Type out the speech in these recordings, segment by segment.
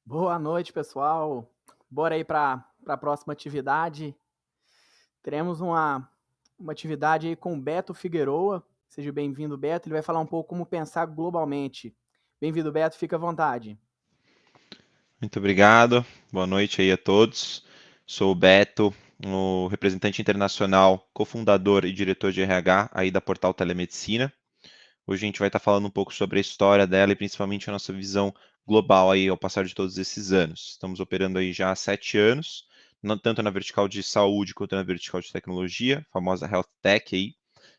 Boa noite, pessoal. Bora aí para a próxima atividade. Teremos uma atividade aí com o Beto Figueroa. Seja bem-vindo, Beto. Ele vai falar um pouco como pensar globalmente. Bem-vindo, Beto. Fica à vontade. Muito obrigado. Boa noite aí a todos. Sou o Beto, o representante internacional, cofundador e diretor de RH aí da Portal Telemedicina. Hoje a gente vai estar falando um pouco sobre a história dela e principalmente a nossa visão global aí ao passar de todos esses anos. Estamos operando aí já há 7 anos, tanto na vertical de saúde quanto na vertical de tecnologia, a famosa Health Tech aí.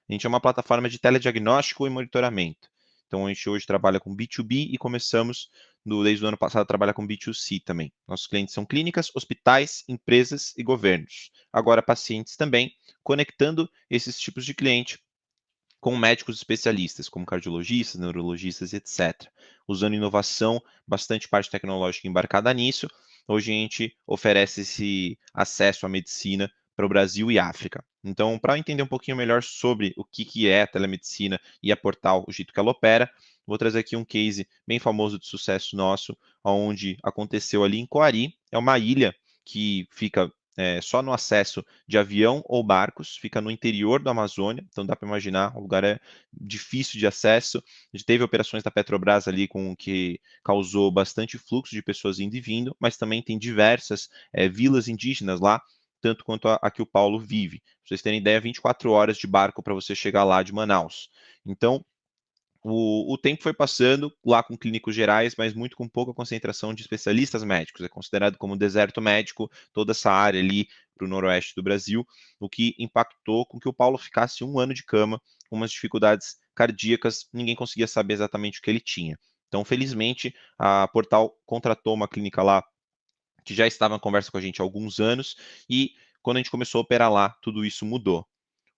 A gente é uma plataforma de telediagnóstico e monitoramento. Então, a gente hoje trabalha com B2B e começamos, desde o ano passado, a trabalhar com B2C também. Nossos clientes são clínicas, hospitais, empresas e governos. Agora, pacientes também, conectando esses tipos de cliente com médicos especialistas, como cardiologistas, neurologistas, etc. Usando inovação, bastante parte tecnológica embarcada nisso, hoje a gente oferece esse acesso à medicina para o Brasil e África. Então, para entender um pouquinho melhor sobre o que é a telemedicina e a Portal, o jeito que ela opera, vou trazer aqui um case bem famoso de sucesso nosso, onde aconteceu ali em Coari, é uma ilha que fica só no acesso de avião ou barcos, fica no interior da Amazônia, então dá para imaginar, o lugar é difícil de acesso. A gente teve operações da Petrobras ali com que causou bastante fluxo de pessoas indo e vindo, mas também tem diversas vilas indígenas lá, tanto quanto a que o Paulo vive. Pra vocês terem ideia, 24 horas de barco para você chegar lá de Manaus. Então, o tempo foi passando lá com clínicos gerais, mas muito com pouca concentração de especialistas médicos. É considerado como deserto médico toda essa área ali para o noroeste do Brasil, o que impactou com que o Paulo ficasse um ano de cama, com umas dificuldades cardíacas, ninguém conseguia saber exatamente o que ele tinha. Então, felizmente, a Portal contratou uma clínica lá que já estava em conversa com a gente há alguns anos, e quando a gente começou a operar lá, tudo isso mudou.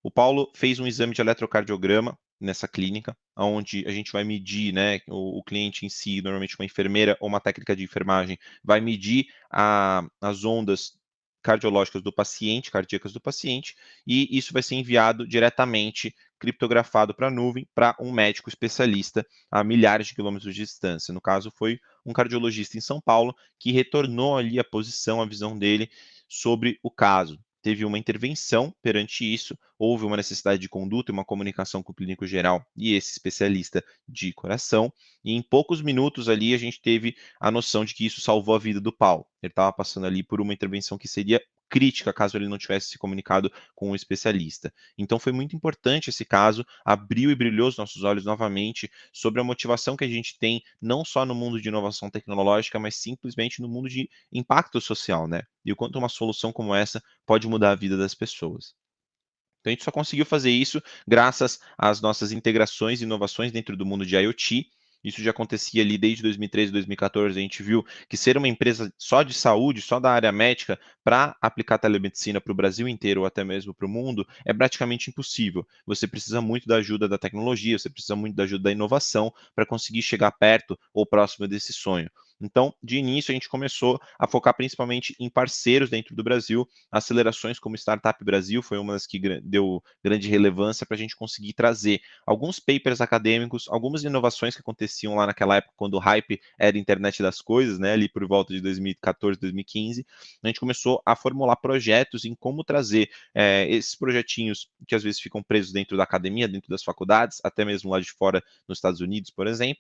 O Paulo fez um exame de eletrocardiograma nessa clínica, onde a gente vai medir, né, o cliente em si, normalmente uma enfermeira ou uma técnica de enfermagem, vai medir as ondas cardiológicas do paciente, cardíacas do paciente, e isso vai ser enviado diretamente, criptografado para a nuvem, para um médico especialista a milhares de quilômetros de distância. No caso, foi um cardiologista em São Paulo que retornou ali a posição, a visão dele sobre o caso. Teve uma intervenção perante isso, houve uma necessidade de conduta e uma comunicação com o clínico geral e esse especialista de coração, e em poucos minutos ali a gente teve a noção de que isso salvou a vida do Paulo. Ele estava passando ali por uma intervenção que seria crítica caso ele não tivesse se comunicado com um especialista. Então foi muito importante esse caso, abriu e brilhou os nossos olhos novamente sobre a motivação que a gente tem, não só no mundo de inovação tecnológica, mas simplesmente no mundo de impacto social, né? E o quanto uma solução como essa pode mudar a vida das pessoas. Então, a gente só conseguiu fazer isso graças às nossas integrações e inovações dentro do mundo de IoT. Isso já acontecia ali desde 2013, 2014. A gente viu que ser uma empresa só de saúde, só da área médica, para aplicar telemedicina para o Brasil inteiro ou até mesmo para o mundo, é praticamente impossível. Você precisa muito da ajuda da tecnologia, você precisa muito da ajuda da inovação para conseguir chegar perto ou próximo desse sonho. Então, de início, a gente começou a focar principalmente em parceiros dentro do Brasil. Acelerações como Startup Brasil foi uma das que deu grande relevância para a gente conseguir trazer alguns papers acadêmicos, algumas inovações que aconteciam lá naquela época, quando o hype era a internet das coisas, né, ali por volta de 2014, 2015. A gente começou a formular projetos em como trazer esses projetinhos que às vezes ficam presos dentro da academia, dentro das faculdades, até mesmo lá de fora, nos Estados Unidos, por exemplo,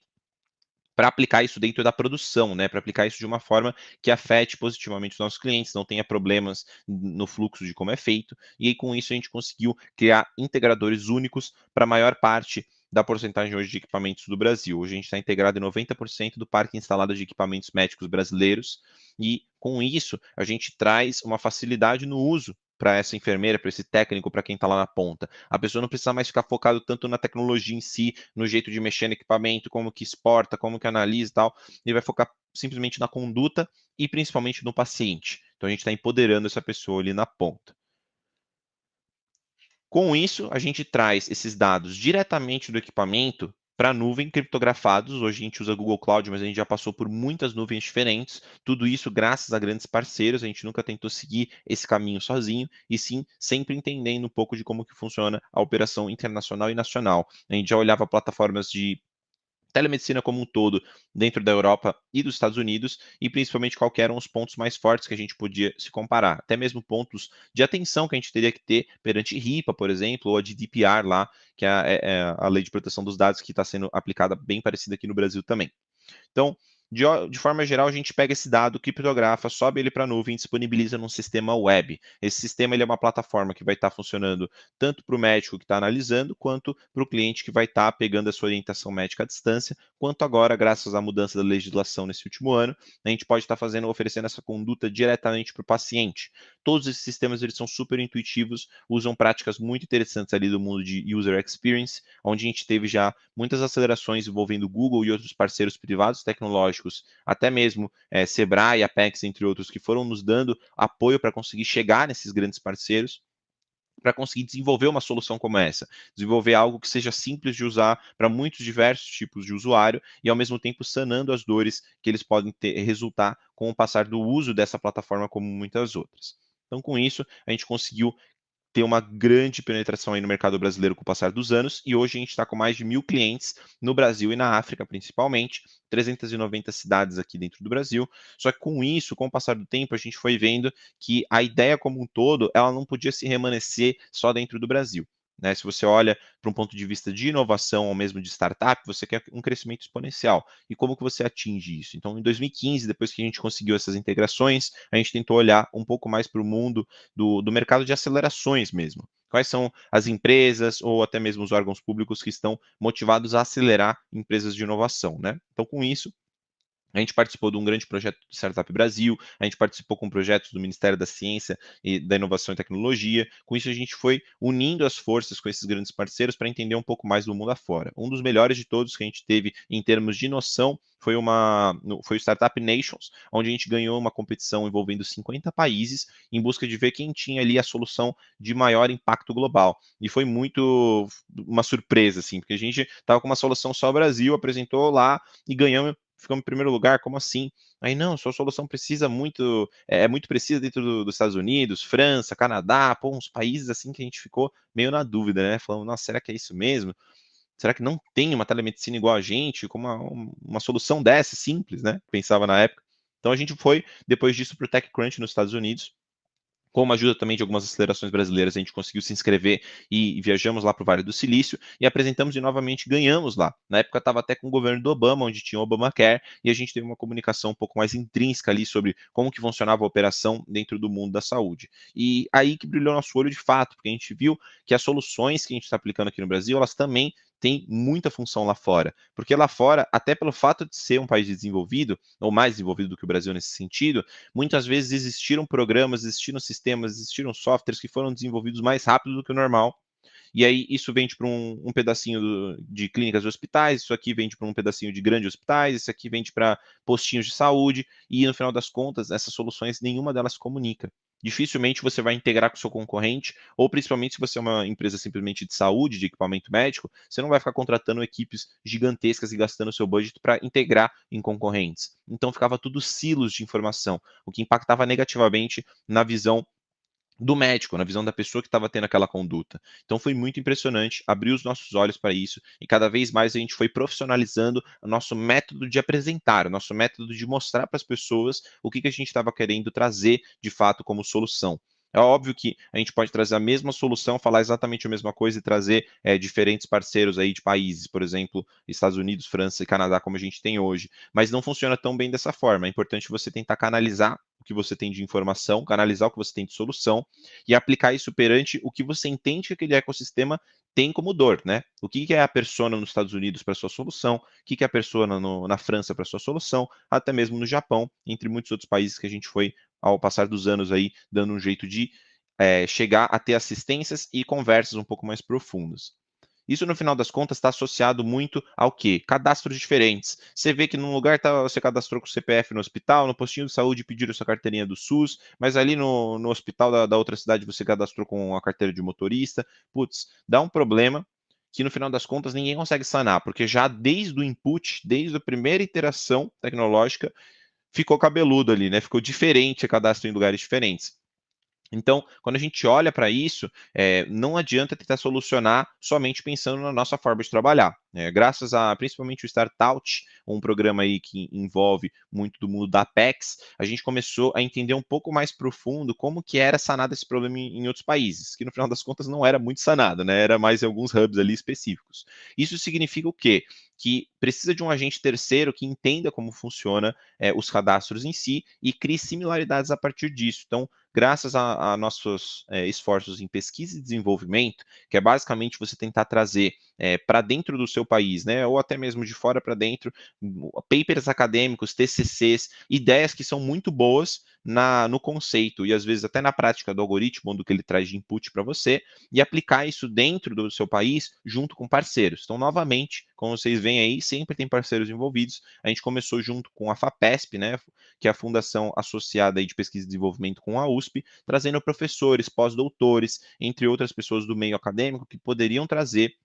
para aplicar isso dentro da produção, né? Para aplicar isso de uma forma que afete positivamente os nossos clientes, não tenha problemas no fluxo de como é feito. E aí, com isso, a gente conseguiu criar integradores únicos para a maior parte da porcentagem hoje de equipamentos do Brasil. Hoje a gente está integrado em 90% do parque instalado de equipamentos médicos brasileiros, e com isso a gente traz uma facilidade no uso para essa enfermeira, para esse técnico, para quem está lá na ponta. A pessoa não precisa mais ficar focado tanto na tecnologia em si, no jeito de mexer no equipamento, como que exporta, como que analisa e tal. Ele vai focar simplesmente na conduta e principalmente no paciente. Então a gente está empoderando essa pessoa ali na ponta. Com isso, a gente traz esses dados diretamente do equipamento para a nuvem criptografados. Hoje a gente usa Google Cloud, mas a gente já passou por muitas nuvens diferentes. Tudo isso graças a grandes parceiros. A gente nunca tentou seguir esse caminho sozinho, e sim sempre entendendo um pouco de como que funciona a operação internacional e nacional. A gente já olhava plataformas de telemedicina como um todo dentro da Europa e dos Estados Unidos, e principalmente quais eram os pontos mais fortes que a gente podia se comparar, até mesmo pontos de atenção que a gente teria que ter perante RIPA, por exemplo, ou a GDPR lá, que é a Lei de Proteção dos Dados, que está sendo aplicada bem parecida aqui no Brasil também. Então, de forma geral, a gente pega esse dado, criptografa, sobe ele para a nuvem e disponibiliza num sistema web. Esse sistema ele é uma plataforma que vai estar funcionando tanto para o médico que está analisando, quanto para o cliente que vai estar pegando a sua orientação médica à distância, quanto agora, graças à mudança da legislação nesse último ano, a gente pode estar oferecendo essa conduta diretamente para o paciente. Todos esses sistemas eles são super intuitivos, usam práticas muito interessantes ali do mundo de user experience, onde a gente teve já muitas acelerações envolvendo Google e outros parceiros privados tecnológicos, até mesmo Sebrae, Apex, entre outros, que foram nos dando apoio para conseguir chegar nesses grandes parceiros, para conseguir desenvolver uma solução como essa, desenvolver algo que seja simples de usar para muitos diversos tipos de usuário e ao mesmo tempo sanando as dores que eles podem resultar com o passar do uso dessa plataforma como muitas outras. Então, com isso, a gente conseguiu ter uma grande penetração aí no mercado brasileiro com o passar dos anos, e hoje a gente está com mais de 1.000 clientes no Brasil e na África, principalmente, 390 cidades aqui dentro do Brasil. Só que com isso, com o passar do tempo, a gente foi vendo que a ideia como um todo, ela não podia se remanescer só dentro do Brasil. Né? Se você olha para um ponto de vista de inovação ou mesmo de startup, você quer um crescimento exponencial. E como que você atinge isso? Então, em 2015, depois que a gente conseguiu essas integrações, a gente tentou olhar um pouco mais para o mundo do mercado de acelerações mesmo. Quais são as empresas ou até mesmo os órgãos públicos que estão motivados a acelerar empresas de inovação, né? Então, com isso, a gente participou de um grande projeto do Startup Brasil, a gente participou com projetos do Ministério da Ciência e da Inovação e Tecnologia. Com isso, a gente foi unindo as forças com esses grandes parceiros para entender um pouco mais do mundo afora. Um dos melhores de todos que a gente teve em termos de noção foi o Startup Nations, onde a gente ganhou uma competição envolvendo 50 países em busca de ver quem tinha ali a solução de maior impacto global. E foi muito uma surpresa, assim, porque a gente estava com uma solução só Brasil, apresentou lá e ganhamos, ficamos em primeiro lugar, como assim? Aí não, sua solução precisa muito, é muito precisa dentro dos Estados Unidos, França, Canadá, pô, uns países assim que a gente ficou meio na dúvida, né? Falando, nossa, será que é isso mesmo? Será que não tem uma telemedicina igual a gente, com uma solução dessa, simples, né? Pensava na época. Então a gente foi, depois disso, para o TechCrunch nos Estados Unidos, com a ajuda também de algumas acelerações brasileiras, a gente conseguiu se inscrever e viajamos lá para o Vale do Silício e apresentamos e novamente ganhamos lá. Na época estava até com o governo do Obama, onde tinha o Obamacare, e a gente teve uma comunicação um pouco mais intrínseca ali sobre como que funcionava a operação dentro do mundo da saúde. E aí que brilhou nosso olho de fato, porque a gente viu que as soluções que a gente está aplicando aqui no Brasil, elas também têm muita função lá fora. Porque lá fora, até pelo fato de ser um país desenvolvido, ou mais desenvolvido do que o Brasil nesse sentido, muitas vezes existiram programas, existiram sistemas, existiram softwares que foram desenvolvidos mais rápido do que o normal. E aí isso vende para um pedacinho de clínicas e hospitais, isso aqui vende para um pedacinho de grandes hospitais, isso aqui vende para postinhos de saúde, e no final das contas, essas soluções, nenhuma delas se comunica. Dificilmente você vai integrar com o seu concorrente, ou principalmente se você é uma empresa simplesmente de saúde, de equipamento médico, você não vai ficar contratando equipes gigantescas e gastando seu budget para integrar em concorrentes. Então ficava tudo silos de informação, o que impactava negativamente na visão do médico, na visão da pessoa que estava tendo aquela conduta. Então foi muito impressionante, abriu os nossos olhos para isso e cada vez mais a gente foi profissionalizando o nosso método de apresentar, o nosso método de mostrar para as pessoas o que a gente estava querendo trazer de fato como solução. É óbvio que a gente pode trazer a mesma solução, falar exatamente a mesma coisa e trazer diferentes parceiros aí de países, por exemplo, Estados Unidos, França e Canadá, como a gente tem hoje. Mas não funciona tão bem dessa forma. É importante você tentar canalizar o que você tem de informação, canalizar o que você tem de solução e aplicar isso perante o que você entende que aquele ecossistema tem como dor, né? O que é a persona nos Estados Unidos para sua solução, o que é a persona na França para sua solução, até mesmo no Japão, entre muitos outros países que a gente foi, ao passar dos anos aí, dando um jeito de chegar a ter assistências e conversas um pouco mais profundas. Isso, no final das contas, está associado muito ao quê? Cadastros diferentes. Você vê que num lugar você cadastrou com o CPF no hospital, no postinho de saúde pediram sua carteirinha do SUS, mas ali no hospital da outra cidade você cadastrou com a carteira de motorista. Putz, dá um problema que no final das contas ninguém consegue sanar, porque já desde o input, desde a primeira iteração tecnológica, ficou cabeludo ali, né? Ficou diferente o cadastro em lugares diferentes. Então, quando a gente olha para isso, não adianta tentar solucionar somente pensando na nossa forma de trabalhar. Graças a, principalmente o StartOut, um programa aí que envolve muito do mundo da Apex, a gente começou a entender um pouco mais profundo como que era sanado esse problema em outros países, que no final das contas não era muito sanado, né? Era mais em alguns hubs ali específicos. Isso significa o quê? Que precisa de um agente terceiro que entenda como funciona os cadastros em si e crie similaridades a partir disso. Então, graças a nossos esforços em pesquisa e desenvolvimento, que é basicamente você tentar trazer para dentro do seu país, né, ou até mesmo de fora para dentro, papers acadêmicos, TCCs, ideias que são muito boas no conceito e às vezes até na prática do algoritmo, do que ele traz de input para você, e aplicar isso dentro do seu país junto com parceiros. Então, novamente, como vocês veem aí, sempre tem parceiros envolvidos. A gente começou junto com a FAPESP, né, que é a Fundação Associada aí de Pesquisa e Desenvolvimento com a USP, trazendo professores, pós-doutores, entre outras pessoas do meio acadêmico que poderiam trazer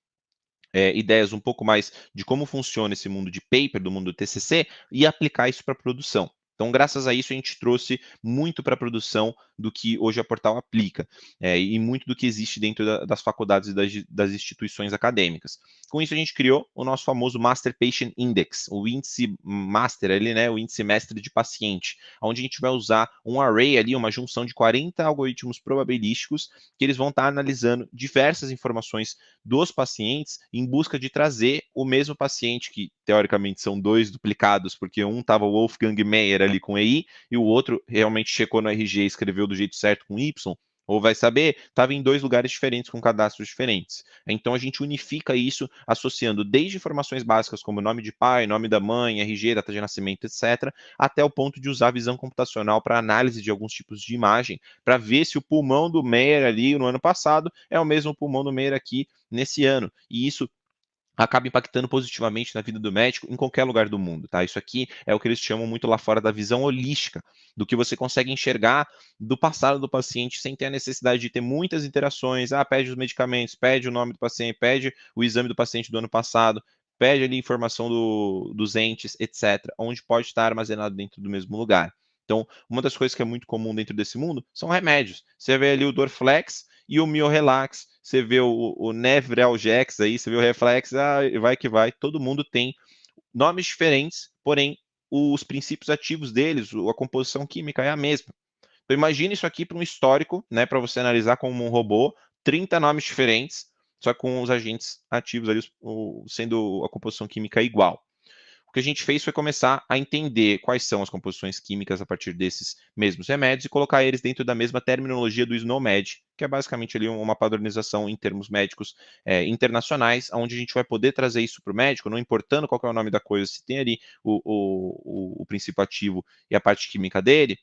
ideias um pouco mais de como funciona esse mundo de paper, do mundo do TCC, e aplicar isso para a produção. Então, graças a isso, a gente trouxe muito para a produção do que hoje a Portal aplica, e muito do que existe dentro das faculdades e das instituições acadêmicas. Com isso, a gente criou o nosso famoso Master Patient Index, o índice master ali, né, o índice mestre de paciente, onde a gente vai usar um array ali, uma junção de 40 algoritmos probabilísticos, que eles vão estar analisando diversas informações dos pacientes em busca de trazer o mesmo paciente, que teoricamente são dois duplicados, porque um estava o Wolfgang Meyer ali com EI e o outro realmente checou no RG e escreveu do jeito certo com Y, ou vai saber, estava em dois lugares diferentes com cadastros diferentes. Então a gente unifica isso associando desde informações básicas como nome de pai, nome da mãe, RG, data de nascimento, etc., até o ponto de usar visão computacional para análise de alguns tipos de imagem, para ver se o pulmão do Meyer ali no ano passado é o mesmo pulmão do Meyer aqui nesse ano. E isso acaba impactando positivamente na vida do médico em qualquer lugar do mundo, tá? Isso aqui é o que eles chamam muito lá fora da visão holística, do que você consegue enxergar do passado do paciente sem ter a necessidade de ter muitas interações. Pede os medicamentos, pede o nome do paciente, pede o exame do paciente do ano passado, pede ali informação dos entes, etc., onde pode estar armazenado dentro do mesmo lugar. Então, uma das coisas que é muito comum dentro desse mundo são remédios. Você vê ali o Dorflex e o Miorelax, você vê o Nevralgex aí, você vê o Reflex, vai que vai, todo mundo tem nomes diferentes, porém os princípios ativos deles, a composição química é a mesma. Então imagine isso aqui para um histórico, né, para você analisar como um robô, 30 nomes diferentes, só com os agentes ativos ali sendo a composição química igual. O que a gente fez foi começar a entender quais são as composições químicas a partir desses mesmos remédios e colocar eles dentro da mesma terminologia do SNOMED, que é basicamente ali uma padronização em termos médicos internacionais, onde a gente vai poder trazer isso para o médico, não importando qual é o nome da coisa, se tem ali o princípio ativo e a parte química dele,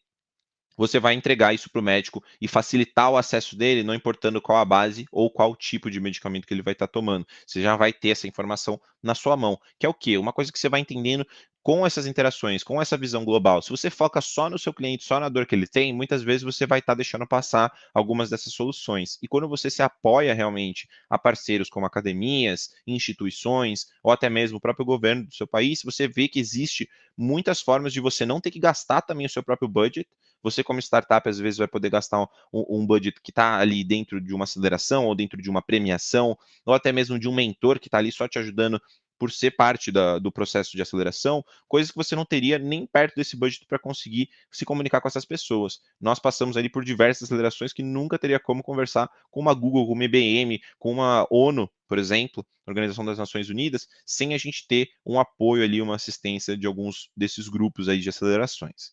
você vai entregar isso para o médico e facilitar o acesso dele, não importando qual a base ou qual tipo de medicamento que ele vai estar tomando. Você já vai ter essa informação na sua mão, que é o quê? Uma coisa que você vai entendendo com essas interações, com essa visão global. Se você foca só no seu cliente, só na dor que ele tem, muitas vezes você vai estar deixando passar algumas dessas soluções. E quando você se apoia realmente a parceiros como academias, instituições ou até mesmo o próprio governo do seu país, você vê que existe muitas formas de você não ter que gastar também o seu próprio budget. Você, como startup, às vezes vai poder gastar um budget que está ali dentro de uma aceleração, ou dentro de uma premiação, ou até mesmo de um mentor que está ali só te ajudando por ser parte do processo de aceleração, coisas que você não teria nem perto desse budget para conseguir se comunicar com essas pessoas. Nós passamos ali por diversas acelerações que nunca teria como conversar com uma Google, com uma IBM, com uma ONU, por exemplo, Organização das Nações Unidas, sem a gente ter um apoio ali, uma assistência de alguns desses grupos aí de acelerações.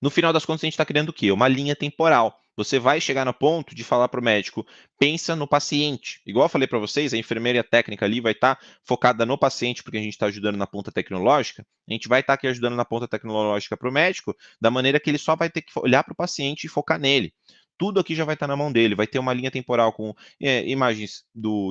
No final das contas, a gente está criando o quê? Uma linha temporal. Você vai chegar no ponto de falar para o médico, pensa no paciente. Igual eu falei para vocês, a enfermeira técnica ali vai estar focada no paciente, porque a gente está ajudando na ponta tecnológica. A gente vai estar aqui ajudando na ponta tecnológica para o médico, da maneira que ele só vai ter que olhar para o paciente e focar nele. tudo aqui já vai estar na mão dele, vai ter uma linha temporal com imagens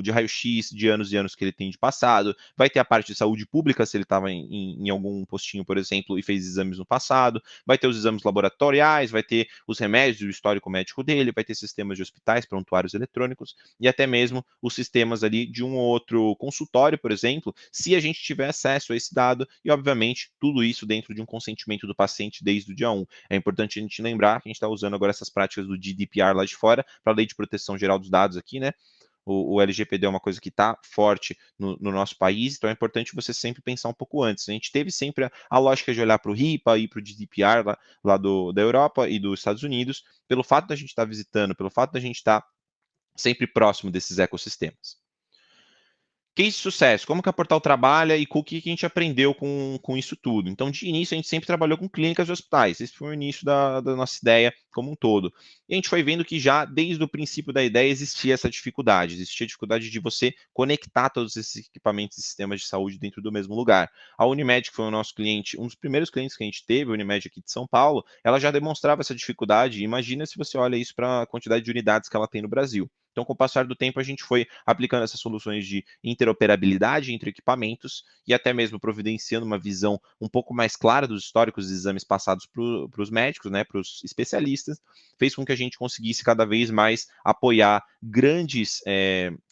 de raio-x de anos e anos que ele tem de passado, vai ter a parte de saúde pública, se ele estava em algum postinho, por exemplo, e fez exames no passado, vai ter os exames laboratoriais, vai ter os remédios, o histórico médico dele, vai ter sistemas de hospitais, prontuários eletrônicos, e até mesmo os sistemas ali de um ou outro consultório, por exemplo, se a gente tiver acesso a esse dado, e obviamente tudo isso dentro de um consentimento do paciente desde o dia 1. É importante a gente lembrar que a gente está usando agora essas práticas do GDPR lá de fora, para a Lei de Proteção Geral dos Dados aqui, né? O LGPD é uma coisa que está forte no nosso país, então é importante você sempre pensar um pouco antes. A gente teve sempre a lógica de olhar para o RIPA e para o GDPR lá da Europa e dos Estados Unidos, pelo fato da gente estar visitando, pelo fato da gente estar sempre próximo desses ecossistemas. Case de sucesso, como que a Portal trabalha e o que a gente aprendeu com isso tudo. Então, de início, a gente sempre trabalhou com clínicas e hospitais. Esse foi o início da nossa ideia como um todo. E a gente foi vendo que já, desde o princípio da ideia, existia essa dificuldade. Existia a dificuldade de você conectar todos esses equipamentos e sistemas de saúde dentro do mesmo lugar. A Unimed, que foi o nosso cliente, um dos primeiros clientes que a gente teve, a Unimed aqui de São Paulo, ela já demonstrava essa dificuldade. Imagina se você olha isso para a quantidade de unidades que ela tem no Brasil. Então, com o passar do tempo, a gente foi aplicando essas soluções de interoperabilidade entre equipamentos e até mesmo providenciando uma visão um pouco mais clara dos históricos de exames passados para os médicos, né, para os especialistas, fez com que a gente conseguisse cada vez mais apoiar grandes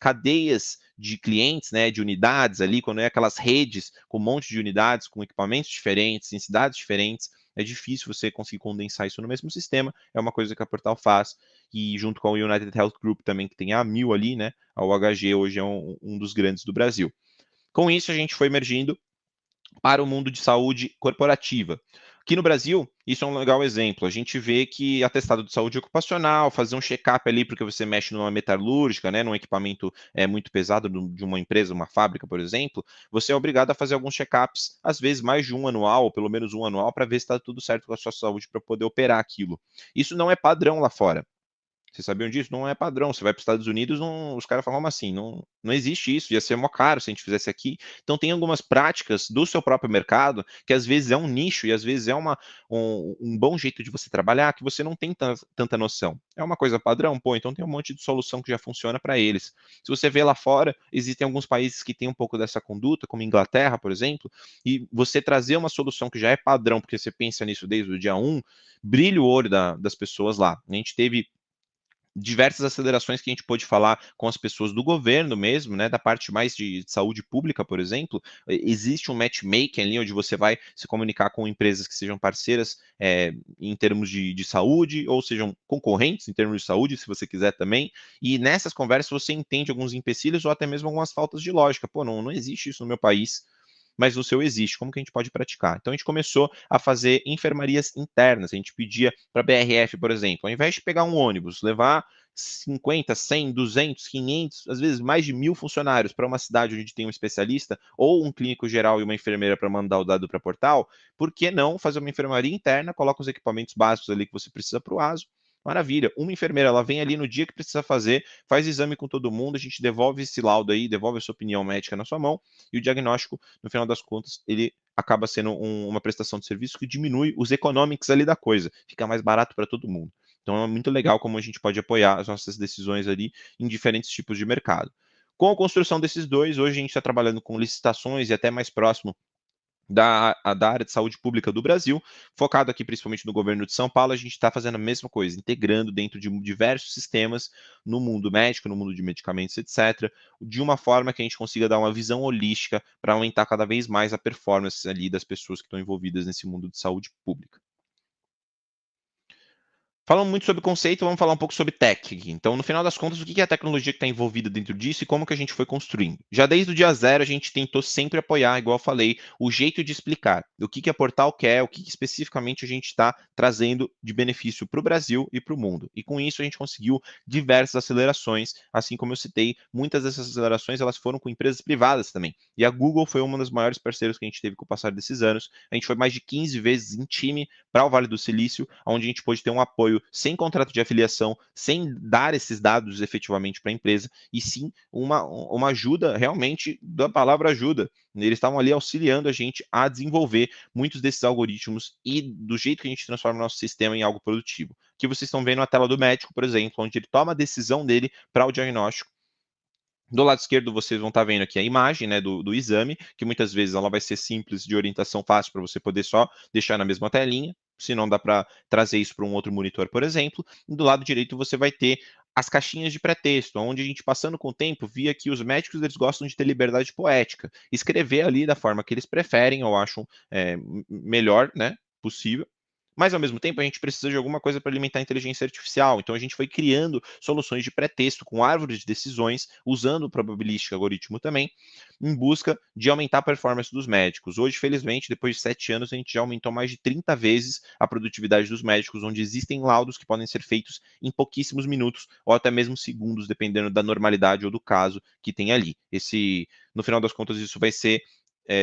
cadeias de clientes, né, de unidades ali, quando é aquelas redes com um monte de unidades, com equipamentos diferentes, em cidades diferentes, é difícil você conseguir condensar isso no mesmo sistema, é uma coisa que a Portal faz, e junto com o United Health Group também, que tem a 1000 ali, né, a UHG hoje é um dos grandes do Brasil. Com isso, a gente foi emergindo para o mundo de saúde corporativa. Aqui no Brasil, isso é um legal exemplo. A gente vê que atestado de saúde ocupacional, fazer um check-up ali, porque você mexe numa metalúrgica, né, num equipamento muito pesado de uma empresa, uma fábrica, por exemplo, você é obrigado a fazer alguns check-ups, às vezes mais de um anual, ou pelo menos um anual, para ver se está tudo certo com a sua saúde para poder operar aquilo. Isso não é padrão lá fora. Vocês sabiam disso? Não é padrão. Você vai para os Estados Unidos, os caras falam como assim? Não existe isso, ia ser mó caro se a gente fizesse aqui. Então tem algumas práticas do seu próprio mercado que às vezes é um nicho e às vezes é um bom jeito de você trabalhar que você não tem tanta noção. É uma coisa padrão? Pô, então tem um monte de solução que já funciona para eles. Se você vê lá fora, existem alguns países que têm um pouco dessa conduta, como Inglaterra, por exemplo, e você trazer uma solução que já é padrão, porque você pensa nisso desde o dia 1, brilha o olho das pessoas lá. A gente teve diversas acelerações que a gente pôde falar com as pessoas do governo mesmo, né, da parte mais de saúde pública, por exemplo, existe um matchmaking ali onde você vai se comunicar com empresas que sejam parceiras em termos de saúde, ou sejam concorrentes em termos de saúde, se você quiser também, e nessas conversas você entende alguns empecilhos ou até mesmo algumas faltas de lógica. Pô, não existe isso no meu país, mas no seu existe, como que a gente pode praticar? Então a gente começou a fazer enfermarias internas, a gente pedia para a BRF, por exemplo, ao invés de pegar um ônibus, levar 50, 100, 200, 500, às vezes mais de 1000 funcionários para uma cidade onde tem um especialista, ou um clínico geral e uma enfermeira para mandar o dado para portal, por que não fazer uma enfermaria interna, coloca os equipamentos básicos ali que você precisa para o ASO, maravilha. Uma enfermeira, ela vem ali no dia que precisa fazer, faz exame com todo mundo, a gente devolve esse laudo aí, devolve a sua opinião médica na sua mão, e o diagnóstico, no final das contas, ele acaba sendo uma prestação de serviço que diminui os economics ali da coisa, fica mais barato para todo mundo. Então é muito legal como a gente pode apoiar as nossas decisões ali em diferentes tipos de mercado. Com a construção desses dois, hoje a gente está trabalhando com licitações e até mais próximo da área de saúde pública do Brasil, focado aqui principalmente no governo de São Paulo, a gente está fazendo a mesma coisa, integrando dentro de diversos sistemas no mundo médico, no mundo de medicamentos, etc., de uma forma que a gente consiga dar uma visão holística para aumentar cada vez mais a performance ali das pessoas que estão envolvidas nesse mundo de saúde pública. Falando muito sobre conceito, vamos falar um pouco sobre tech aqui. Então, no final das contas, o que é a tecnologia que está envolvida dentro disso e como que a gente foi construindo? Já desde o dia zero, a gente tentou sempre apoiar, igual eu falei, o jeito de explicar o que a Portal quer, o que especificamente a gente está trazendo de benefício para o Brasil e para o mundo. E com isso, a gente conseguiu diversas acelerações, assim como eu citei, muitas dessas acelerações elas foram com empresas privadas também. E a Google foi uma das maiores parceiros que a gente teve com o passar desses anos. A gente foi mais de 15 vezes em time para o Vale do Silício, onde a gente pôde ter um apoio sem contrato de afiliação, sem dar esses dados efetivamente para a empresa, e sim uma ajuda realmente da palavra ajuda. Eles estavam ali auxiliando a gente a desenvolver muitos desses algoritmos e do jeito que a gente transforma o nosso sistema em algo produtivo. Aqui vocês estão vendo a tela do médico, por exemplo, onde ele toma a decisão dele para o diagnóstico. Do lado esquerdo, vocês vão estar vendo aqui a imagem, né, do exame, que muitas vezes ela vai ser simples, de orientação fácil, para você poder só deixar na mesma telinha, se não dá para trazer isso para um outro monitor, por exemplo. E do lado direito você vai ter as caixinhas de pré-texto, onde a gente, passando com o tempo, via que os médicos eles gostam de ter liberdade poética, escrever ali da forma que eles preferem ou acham melhor, né, possível. Mas, ao mesmo tempo, a gente precisa de alguma coisa para alimentar a inteligência artificial. Então, a gente foi criando soluções de pré-texto com árvores de decisões, usando o probabilístico algoritmo também, em busca de aumentar a performance dos médicos. Hoje, felizmente, depois de 7 anos, a gente já aumentou mais de 30 vezes a produtividade dos médicos, onde existem laudos que podem ser feitos em pouquíssimos minutos ou até mesmo segundos, dependendo da normalidade ou do caso que tem ali. No final das contas, isso vai ser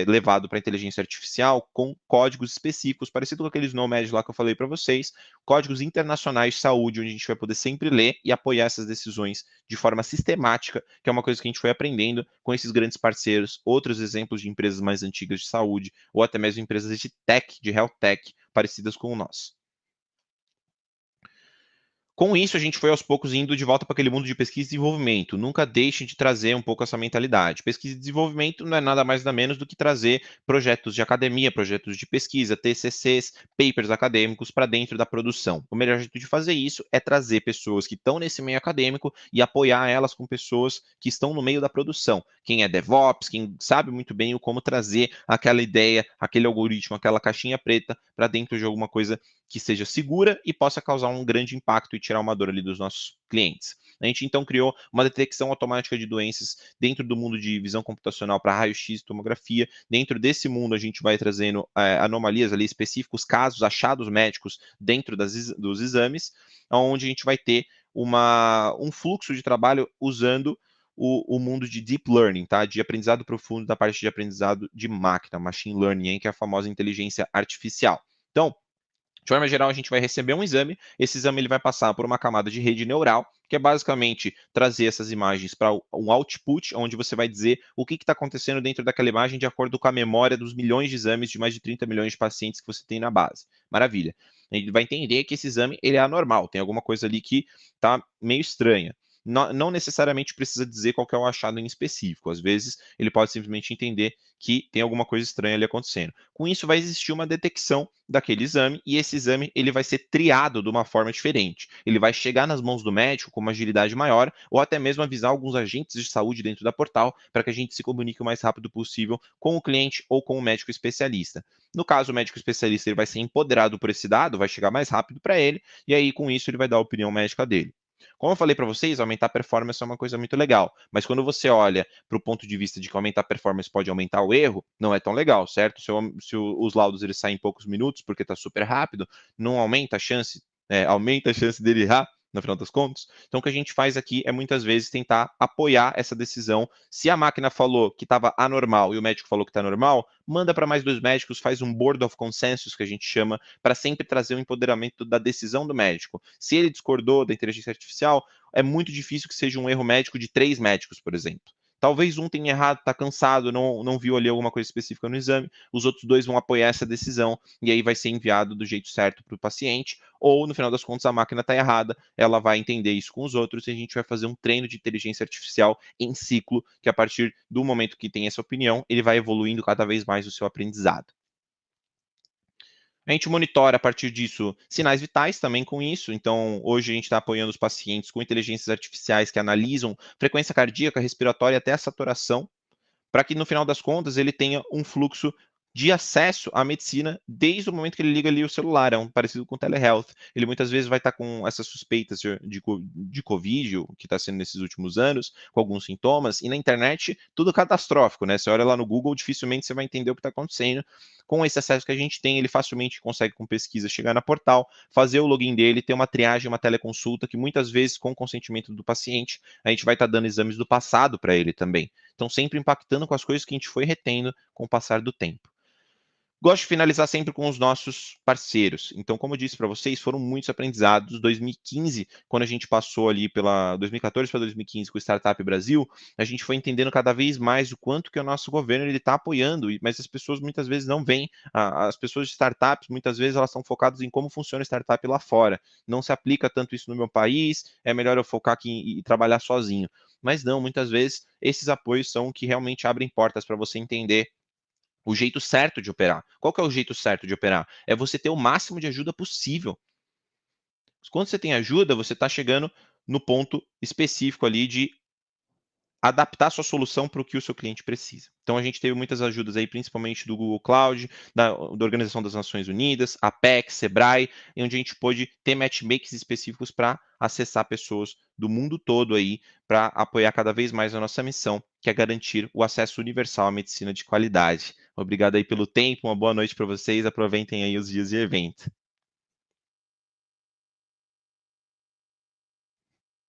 levado para a inteligência artificial com códigos específicos, parecido com aqueles Nomad lá que eu falei para vocês, códigos internacionais de saúde, onde a gente vai poder sempre ler e apoiar essas decisões de forma sistemática, que é uma coisa que a gente foi aprendendo com esses grandes parceiros, outros exemplos de empresas mais antigas de saúde, ou até mesmo empresas de tech, de health tech, parecidas com o nosso. Com isso, a gente foi aos poucos indo de volta para aquele mundo de pesquisa e desenvolvimento. Nunca deixe de trazer um pouco essa mentalidade. Pesquisa e desenvolvimento não é nada mais nada menos do que trazer projetos de academia, projetos de pesquisa, TCCs, papers acadêmicos para dentro da produção. O melhor jeito de fazer isso é trazer pessoas que estão nesse meio acadêmico e apoiar elas com pessoas que estão no meio da produção. Quem é DevOps, quem sabe muito bem o como trazer aquela ideia, aquele algoritmo, aquela caixinha preta para dentro de alguma coisa que seja segura e possa causar um grande impacto e tirar uma dor ali dos nossos clientes. A gente então criou uma detecção automática de doenças dentro do mundo de visão computacional para raio-x e tomografia. Dentro desse mundo, a gente vai trazendo anomalias ali específicos, casos, achados médicos dentro dos exames, onde a gente vai ter um fluxo de trabalho usando o mundo de deep learning, tá? De aprendizado profundo da parte de aprendizado de máquina, machine learning, que é a famosa inteligência artificial. Então, de forma geral, a gente vai receber um exame, esse exame ele vai passar por uma camada de rede neural, que é basicamente trazer essas imagens para um output, onde você vai dizer o que está acontecendo dentro daquela imagem de acordo com a memória dos milhões de exames de mais de 30 milhões de pacientes que você tem na base. Maravilha. Ele vai entender que esse exame ele é anormal, tem alguma coisa ali que está meio estranha. Não necessariamente precisa dizer qual é o achado em específico. Às vezes, ele pode simplesmente entender que tem alguma coisa estranha ali acontecendo. Com isso, vai existir uma detecção daquele exame e esse exame ele vai ser triado de uma forma diferente. Ele vai chegar nas mãos do médico com uma agilidade maior ou até mesmo avisar alguns agentes de saúde dentro da portal para que a gente se comunique o mais rápido possível com o cliente ou com o médico especialista. No caso, o médico especialista ele vai ser empoderado por esse dado, vai chegar mais rápido para ele e aí com isso ele vai dar a opinião médica dele. Como eu falei para vocês, aumentar a performance é uma coisa muito legal, mas quando você olha para o ponto de vista de que aumentar a performance pode aumentar o erro, não é tão legal, certo? Se os laudos eles saem em poucos minutos porque está super rápido, não aumenta a chance, aumenta a chance dele errar, no final das contas. Então, o que a gente faz aqui é muitas vezes tentar apoiar essa decisão. Se a máquina falou que estava anormal e o médico falou que está normal, manda para mais 2 médicos, faz um board of consensus, que a gente chama, para sempre trazer o empoderamento da decisão do médico. Se ele discordou da inteligência artificial, é muito difícil que seja um erro médico de 3 médicos, por exemplo. Talvez um tenha errado, está cansado, não viu ali alguma coisa específica no exame, os outros 2 vão apoiar essa decisão e aí vai ser enviado do jeito certo para o paciente, ou no final das contas a máquina está errada, ela vai entender isso com os outros e a gente vai fazer um treino de inteligência artificial em ciclo, que a partir do momento que tem essa opinião, ele vai evoluindo cada vez mais o seu aprendizado. A gente monitora a partir disso sinais vitais também com isso. Então, hoje a gente está apoiando os pacientes com inteligências artificiais que analisam frequência cardíaca, respiratória até a saturação, para que no final das contas ele tenha um fluxo de acesso à medicina desde o momento que ele liga ali o celular, é um parecido com o telehealth. Ele muitas vezes vai estar com essas suspeitas de Covid, o que está sendo nesses últimos anos, com alguns sintomas, e na internet tudo catastrófico, né? Você olha lá no Google, dificilmente você vai entender o que está acontecendo. Com esse acesso que a gente tem, ele facilmente consegue, com pesquisa, chegar na portal, fazer o login dele, ter uma triagem, uma teleconsulta, que muitas vezes, com o consentimento do paciente, a gente vai estar dando exames do passado para ele também. Então, sempre impactando com as coisas que a gente foi retendo com o passar do tempo. Gosto de finalizar sempre com os nossos parceiros. Então, como eu disse para vocês, foram muitos aprendizados. 2015, quando a gente passou ali pela 2014 para 2015 com o Startup Brasil, a gente foi entendendo cada vez mais o quanto que o nosso governo ele está apoiando, mas as pessoas muitas vezes não veem. As pessoas de startups, muitas vezes, elas estão focadas em como funciona a startup lá fora. Não se aplica tanto isso no meu país, é melhor eu focar aqui e trabalhar sozinho. Mas não, muitas vezes, esses apoios são que realmente abrem portas para você entender o jeito certo de operar. Qual que é o jeito certo de operar? É você ter o máximo de ajuda possível. Quando você tem ajuda, você está chegando no ponto específico ali de adaptar a sua solução para o que o seu cliente precisa. Então, a gente teve muitas ajudas aí, principalmente do Google Cloud, da Organização das Nações Unidas, Apex, Sebrae, onde a gente pôde ter matchmakings específicos para acessar pessoas do mundo todo aí, para apoiar cada vez mais a nossa missão, que é garantir o acesso universal à medicina de qualidade. Obrigado aí pelo tempo, uma boa noite para vocês, aproveitem aí os dias de evento.